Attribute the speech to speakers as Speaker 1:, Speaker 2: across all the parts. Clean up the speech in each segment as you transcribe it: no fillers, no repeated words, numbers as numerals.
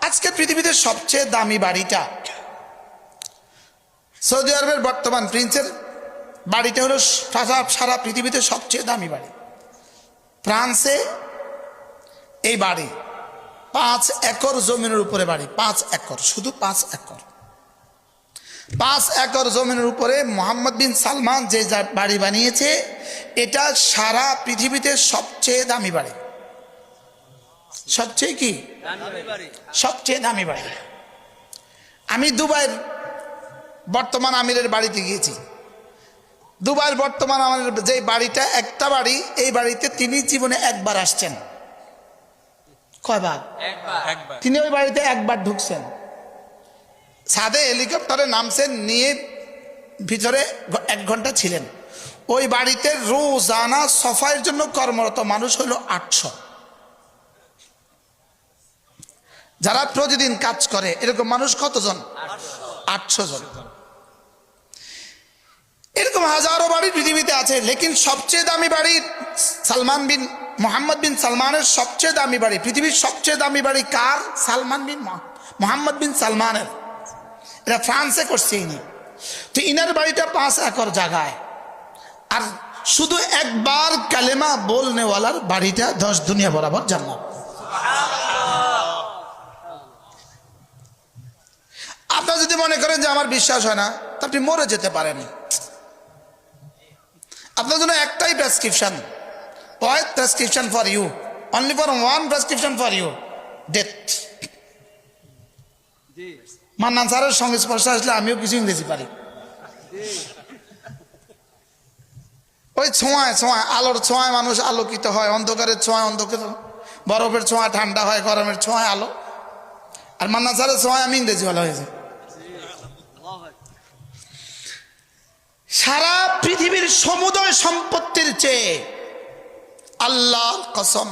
Speaker 1: আজকে পৃথিবীতে সবচেয়ে দামি বাড়িটা সৌদি আরবের বর্তমান প্রিন্সের বাড়িটা হলো সারা পৃথিবীতে সবচেয়ে দামি বাড়ি। ফ্রান্সে এই বাড়ি 5 একর জমিনের উপরে বাড়ি, 5 একর, শুধু 5 একর। 5 একর জমিনের উপরে মোহাম্মদ বিন সালমান যে বাড়ি বানিয়েছে, এটা সারা পৃথিবীতে সবচেয়ে দামি বাড়ি। সবচেয়ে কি সবচেয়ে দামি বাড়ি। আমি দুবাইয়ের বর্তমান আমিরের বাড়িতে গিয়েছি। দুবাইয়ের বর্তমান আমিরের যে বাড়িটা, একটা বাড়ি, এই বাড়িতে তিনি জীবনে একবার আসছেন। কয়বার? একবার। তিনি ওই বাড়িতে একবার ঢুকছেন, ছাদে হেলিকপ্টারে নামছেন, নিয়ে ভিতরে 1 ঘন্টা ছিলেন। ওই বাড়িতে রোজানা সাফাইয়ের জন্য কর্মরত মানুষ হলো 800। যারা প্রতিদিন কাজ করে এরকম মানুষ কতজন? 800 জন। এরকম হাজারো বাড়ি পৃথিবীতে আছে, লেকিন সবচেয়ে দামি বাড়ি মোহাম্মদ বিন সালমানের সবচেয়ে দামি বাড়ি। পৃথিবীর সবচেয়ে দামি বাড়ি কার? মোহাম্মদ বিন সালমানের। এটা ফ্রান্সে করছে ইনি। তো ইনার বাড়িটা 5 একর জায়গায়, আর শুধু একবার কালেমা বলনেওয়ালার বাড়িটা 10 দুনিয়া বরাবর জান্নাত। আপনারা যদি মনে করেন যে আমার বিশ্বাস হয় না, তা আপনি মরে যেতে পারেন। আপনার জন্য একটাই prescription, one prescription for you, only for one prescription for you, death. Mannan স্যারের সংস্পর্শে আসলে আমিও কিছু ইংরেজি পারি। ওই ছোঁয়ায় আলোর ছোঁয়ায় মানুষ আলোকিত হয়, অন্ধকারের ছোঁয়ায় অন্ধকার, বরফের ছোঁয়ায় ঠান্ডা হয়, গরমের ছোঁয়ায় আলো। আর মান্নান স্যারের ছোঁয়ায় আমি ইংরেজি ভালো হয়েছে। সারা পৃথিবীর সমুদয় সম্পত্তির চেয়ে আল্লাহর কসম,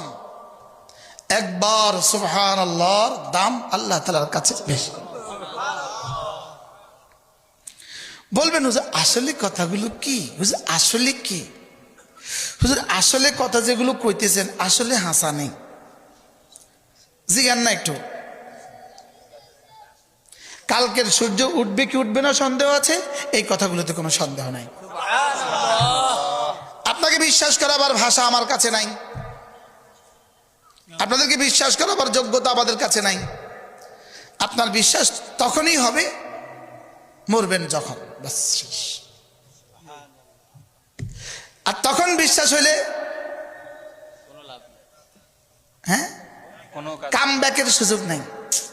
Speaker 1: একবার সুবহানাল্লাহর দাম আল্লাহ তাআলার কাছে বেশি। বলবেন হুজুর আসলে কথাগুলো কি? হুজুর আসলে কি? হুজুর আসলে কথা যেগুলো কইতেছেন আসলে হাসা নেই, জিজ্ঞান না একটু। কালকের সূর্য উঠবে কি উঠবে না সন্দেহ আছে, এই কথাগুলোতে কোনো সন্দেহ নাই। আপনাকে বিশ্বাস করাবার ভাষা আমার কাছে নাই, আপনাদেরকে বিশ্বাস করাবার যোগ্যতা আমাদের কাছে নাই। আপনার বিশ্বাস তখনই হবে মরবেন যখন, বাস শেষ। আর তখন বিশ্বাস হইলে হ্যাঁ কাম ব্যাকের সুযোগ নাই।